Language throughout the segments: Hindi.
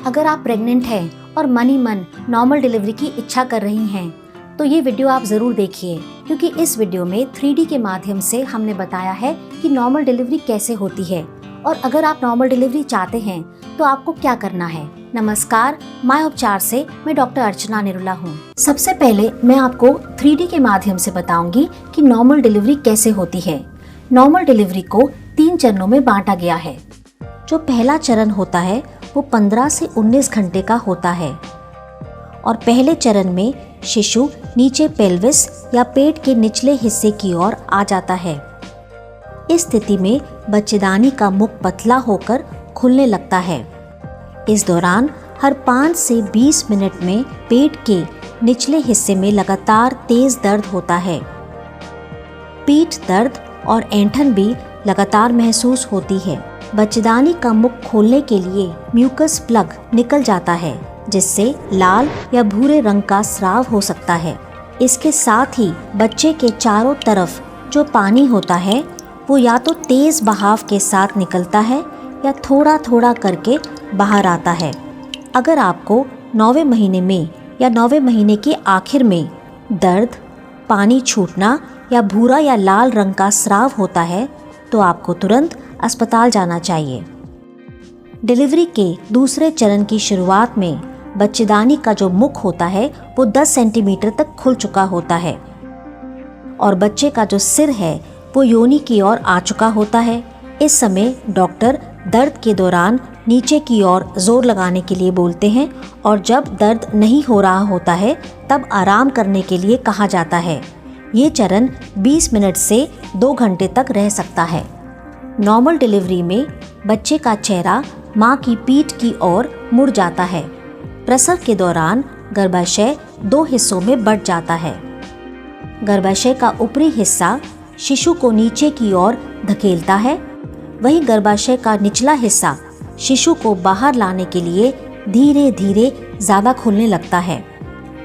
अगर आप प्रेग्नेंट हैं और मन ही मन नॉर्मल डिलीवरी की इच्छा कर रही हैं तो ये वीडियो आप ज़रूर देखिए, क्योंकि इस वीडियो में 3D के माध्यम से हमने बताया है कि नॉर्मल डिलीवरी कैसे होती है और अगर आप नॉर्मल डिलीवरी चाहते हैं तो आपको क्या करना है। नमस्कार, माय उपचार से मैं डॉक्टर अर्चना निरुला हूँ। सबसे पहले मैं आपको 3D के माध्यम से बताऊंगी कि नॉर्मल डिलीवरी कैसे होती है। नॉर्मल डिलीवरी को 3 चरणों में बांटा गया है। जो पहला चरण होता है वो 15 से 19 घंटे का होता है और पहले चरण में शिशु नीचे पेल्विस या पेट के निचले हिस्से की ओर आ जाता है। इस स्थिति में बच्चेदानी का मुख पतला होकर खुलने लगता है। इस दौरान हर 5 से 20 मिनट में पेट के निचले हिस्से में लगातार तेज दर्द होता है। पीठ दर्द और ऐंठन भी लगातार महसूस होती है। बच्चेदानी का मुख खोलने के लिए म्यूकस प्लग निकल जाता है, जिससे लाल या भूरे रंग का स्राव हो सकता है। इसके साथ ही बच्चे के चारों तरफ जो पानी होता है वो या तो तेज बहाव के साथ निकलता है या थोड़ा थोड़ा करके बाहर आता है। अगर आपको 9वें महीने में या 9वें महीने के आखिर में दर्द, पानी छूटना या भूरा या लाल रंग का स्राव होता है तो आपको तुरंत अस्पताल जाना चाहिए। डिलीवरी के दूसरे चरण की शुरुआत में बच्चेदानी का जो मुख होता है वो 10 सेंटीमीटर तक खुल चुका होता है और बच्चे का जो सिर है वो योनि की ओर आ चुका होता है। इस समय डॉक्टर दर्द के दौरान नीचे की ओर जोर लगाने के लिए बोलते हैं और जब दर्द नहीं हो रहा होता है तब आराम करने के लिए कहा जाता है। ये चरण 20 मिनट से 2 घंटे तक रह सकता है। नॉर्मल डिलीवरी में बच्चे का चेहरा मां की पीठ की ओर मुड़ जाता है। प्रसव के दौरान गर्भाशय 2 हिस्सों में बंट जाता है। गर्भाशय का ऊपरी हिस्सा शिशु को नीचे की ओर धकेलता है, वहीं गर्भाशय का निचला हिस्सा शिशु को बाहर लाने के लिए धीरे धीरे ज्यादा खुलने लगता है।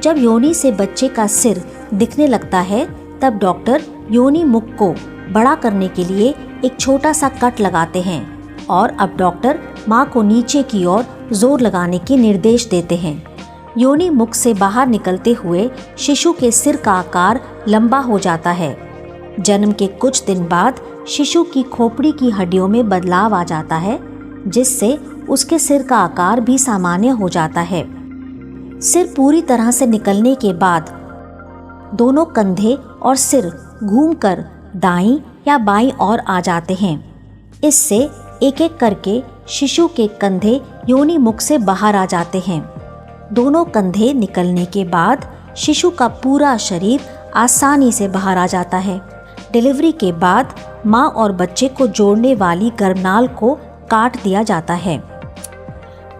जब योनि से बच्चे का सिर दिखने लगता है तब डॉक्टर योनि मुख को बड़ा करने के लिए एक छोटा सा कट लगाते हैं और अब डॉक्टर मां को नीचे की ओर जोर लगाने के निर्देश देते हैं। योनि मुख से बाहर निकलते हुए शिशु के सिर का आकार लंबा हो जाता है। जन्म के कुछ दिन बाद शिशु की खोपड़ी की हड्डियों में बदलाव आ जाता है, जिससे उसके सिर का आकार भी सामान्य हो जाता है। सिर पूरी तरह से निकलने के बाद दोनों कंधे और सिर घूमकर दाईं या बाईं ओर आ जाते हैं। इससे एक एक करके शिशु के कंधे योनि मुख से बाहर आ जाते हैं। दोनों कंधे निकलने के बाद शिशु का पूरा शरीर आसानी से बाहर आ जाता है। डिलीवरी के बाद मां और बच्चे को जोड़ने वाली गर्भनाल को काट दिया जाता है।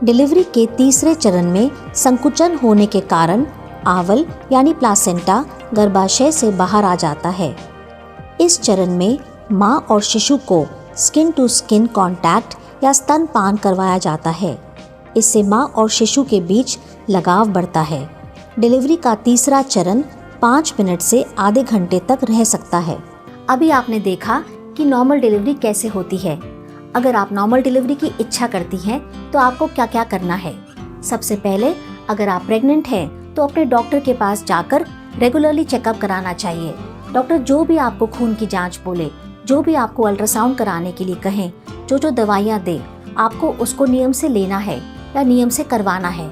डिलीवरी के तीसरे चरण में संकुचन होने के कारण आवल यानी प्लासेंटा गर्भाशय से बाहर आ जाता है। इस चरण में मां और शिशु को स्किन टू स्किन कांटेक्ट या स्तनपान करवाया जाता है। इससे मां और शिशु के बीच लगाव बढ़ता है। डिलीवरी का तीसरा चरण 5 मिनट से आधे घंटे तक रह सकता है। अभी आपने देखा कि नॉर्मल डिलीवरी कैसे होती है। अगर आप नॉर्मल डिलीवरी की इच्छा करती हैं तो आपको क्या क्या करना है। सबसे पहले अगर आप प्रेग्नेंट हैं तो अपने डॉक्टर के पास जाकर रेगुलरली चेकअप कराना चाहिए। डॉक्टर जो भी आपको खून की जांच बोले, जो भी आपको अल्ट्रासाउंड कराने के लिए कहें, जो दवाइयाँ दे, आपको उसको नियम से लेना है या नियम से करवाना है।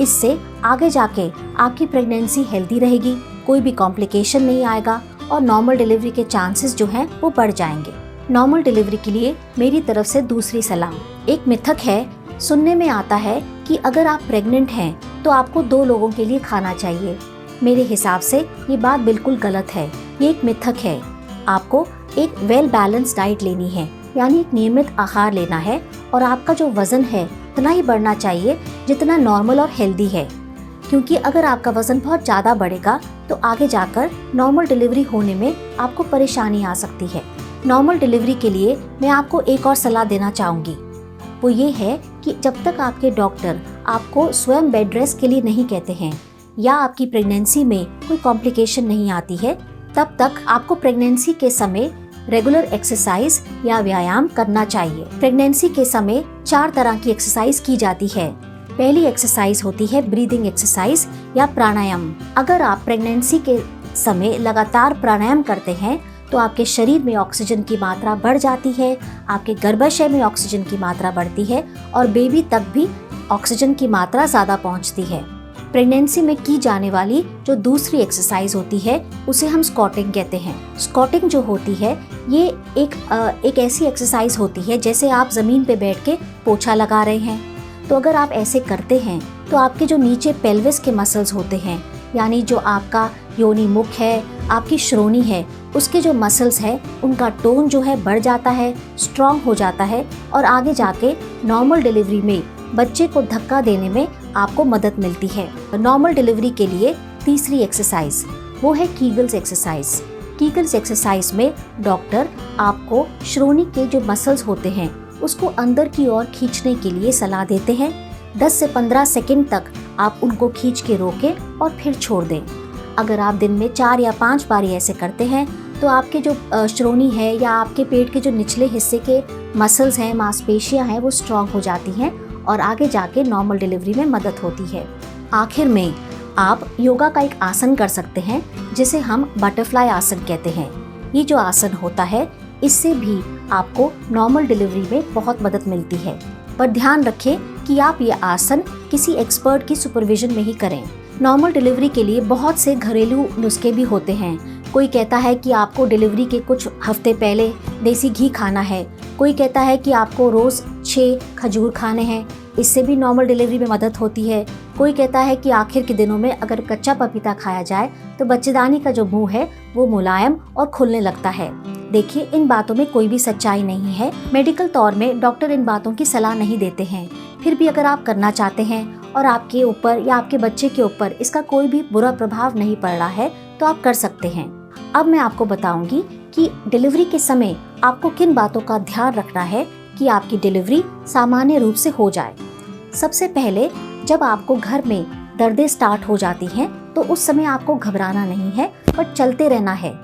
इससे आगे जाके आपकी प्रेगनेंसी हेल्दी रहेगी, कोई भी कॉम्प्लिकेशन नहीं आएगा और नॉर्मल डिलीवरी के चांसेस जो हैं वो बढ़ जाएंगे। नॉर्मल डिलीवरी के लिए मेरी तरफ से दूसरी सलाह, एक मिथक है, सुनने में आता है कि अगर आप प्रेग्नेंट हैं तो आपको 2 लोगों के लिए खाना चाहिए। मेरे हिसाब से ये बात बिल्कुल गलत है। ये एक मिथक है। आपको एक वेल बैलेंस डाइट लेनी है, यानी एक नियमित आहार लेना है और आपका जो वजन है उतना ही बढ़ना चाहिए जितना नॉर्मल और हेल्दी है, क्योंकि अगर आपका वजन बहुत ज़्यादा बढ़ेगा तो आगे जाकर नॉर्मल डिलीवरी होने में आपको परेशानी आ सकती है। नॉर्मल डिलीवरी के लिए मैं आपको एक और सलाह देना चाहूँगी, वो ये है कि जब तक आपके डॉक्टर आपको स्वयं बेड रेस्ट के लिए नहीं कहते हैं या आपकी प्रेगनेंसी में कोई कॉम्प्लिकेशन नहीं आती है, तब तक आपको प्रेगनेंसी के समय रेगुलर एक्सरसाइज या व्यायाम करना चाहिए। प्रेगनेंसी के समय 4 तरह की एक्सरसाइज की जाती है। पहली एक्सरसाइज होती है ब्रीदिंग एक्सरसाइज या प्राणायाम। अगर आप प्रेगनेंसी के समय लगातार प्राणायाम करते हैं तो आपके शरीर में ऑक्सीजन की मात्रा बढ़ जाती है, आपके गर्भाशय में ऑक्सीजन की मात्रा बढ़ती है और बेबी तक भी ऑक्सीजन की मात्रा ज़्यादा पहुंचती है। प्रेगनेंसी में की जाने वाली जो दूसरी एक्सरसाइज होती है उसे हम स्क्वाटिंग कहते हैं। स्क्वाटिंग जो होती है ये एक ऐसी एक्सरसाइज होती है जैसे आप ज़मीन पे बैठ के पोछा लगा रहे हैं। तो अगर आप ऐसे करते हैं तो आपके जो नीचे पेल्विस के मसल्स होते हैं, यानी जो आपका योनि मुख है, आपकी श्रोणी है, उसके जो मसल्स है उनका टोन जो है बढ़ जाता है, स्ट्रॉन्ग हो जाता है और आगे जाके नॉर्मल डिलीवरी में बच्चे को धक्का देने में आपको मदद मिलती है। नॉर्मल डिलीवरी के लिए तीसरी एक्सरसाइज वो है कीगल्स एक्सरसाइज। कीगल्स एक्सरसाइज में डॉक्टर आपको श्रोणी के जो मसल्स होते हैं उसको अंदर की ओर खींचने के लिए सलाह देते हैं। 10 से 15 सेकंड तक आप उनको खींच के रोकें और फिर छोड़ दें। अगर आप दिन में 4 या 5 बार ऐसे करते हैं तो आपके जो श्रोणी है या आपके पेट के जो निचले हिस्से के मसल्स हैं, मांसपेशियां हैं, वो स्ट्रॉन्ग हो जाती हैं और आगे जाके नॉर्मल डिलीवरी में मदद होती है। आखिर में आप योगा का एक आसन कर सकते हैं जिसे हम बटरफ्लाई आसन कहते हैं। ये जो आसन होता है इससे भी आपको नॉर्मल डिलीवरी में बहुत मदद मिलती है, पर ध्यान रखें कि आप ये आसन किसी एक्सपर्ट की सुपरविजन में ही करें। नॉर्मल डिलीवरी के लिए बहुत से घरेलू नुस्खे भी होते हैं। कोई कहता है कि आपको डिलीवरी के कुछ हफ्ते पहले देसी घी खाना है, कोई कहता है कि आपको रोज़ 6 खजूर खाने हैं, इससे भी नॉर्मल डिलीवरी में मदद होती है। कोई कहता है कि आखिर के दिनों में अगर कच्चा पपीता खाया जाए तो बच्चेदानी का जो मुंह है वो मुलायम और खुलने लगता है। देखिए, इन बातों में कोई भी सच्चाई नहीं है। मेडिकल तौर में डॉक्टर इन बातों की सलाह नहीं देते हैं। फिर भी अगर आप करना चाहते हैं और आपके ऊपर या आपके बच्चे के ऊपर इसका कोई भी बुरा प्रभाव नहीं पड़ रहा है तो आप कर सकते हैं। अब मैं आपको बताऊंगी कि डिलीवरी के समय आपको किन बातों का ध्यान रखना है कि आपकी डिलीवरी सामान्य रूप से हो जाए। सबसे पहले, जब आपको घर में दर्दें स्टार्ट हो जाती हैं तो उस समय आपको घबराना नहीं है, पर चलते रहना है।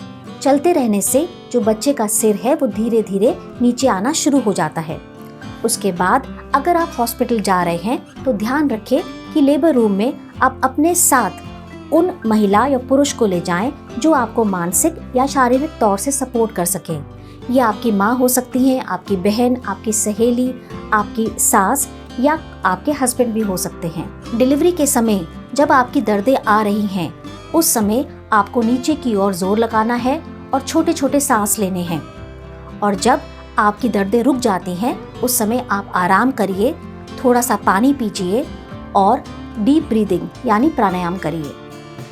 चलते रहने से जो बच्चे का सिर है वो धीरे धीरे नीचे आना शुरू हो जाता है। उसके बाद अगर आप हॉस्पिटल जा रहे हैं तो ध्यान रखें कि लेबर रूम में आप अपने साथ उन महिला या पुरुष को ले जाएं जो आपको मानसिक या शारीरिक तौर से सपोर्ट कर सकें। ये आपकी माँ हो सकती हैं, आपकी बहन, आपकी सहेली, आपकी सास या आपके हस्बैंड भी हो सकते हैं। डिलीवरी के समय जब आपकी दर्दें आ रही हैं उस समय आपको नीचे की ओर जोर लगाना है और छोटे छोटे सांस लेने हैं। और जब आपकी दर्दें रुक जाती हैं उस समय आप आराम करिए, थोड़ा सा पानी पीजिए और डीप ब्रीदिंग यानी प्राणायाम करिए।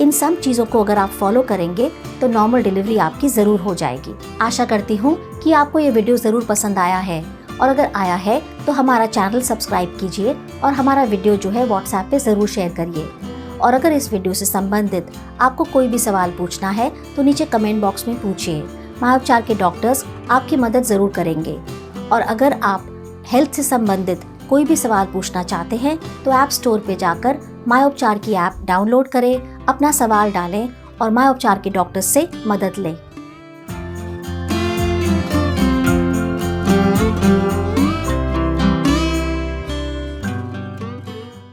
इन सब चीज़ों को अगर आप फॉलो करेंगे तो नॉर्मल डिलीवरी आपकी ज़रूर हो जाएगी। आशा करती हूँ कि आपको ये वीडियो ज़रूर पसंद आया है, और अगर आया है तो हमारा चैनल सब्सक्राइब कीजिए और हमारा वीडियो जो है व्हाट्सएप पे ज़रूर शेयर करिए। और अगर इस वीडियो से संबंधित आपको कोई भी सवाल पूछना है तो नीचे कमेंट बॉक्स में पूछिए। मायोपचार के डॉक्टर्स आपकी मदद ज़रूर करेंगे। और अगर आप हेल्थ से संबंधित कोई भी सवाल पूछना चाहते हैं तो ऐप स्टोर पे जाकर मायोपचार की ऐप डाउनलोड करें, अपना सवाल डालें और मायोपचार के डॉक्टर्स से मदद लें।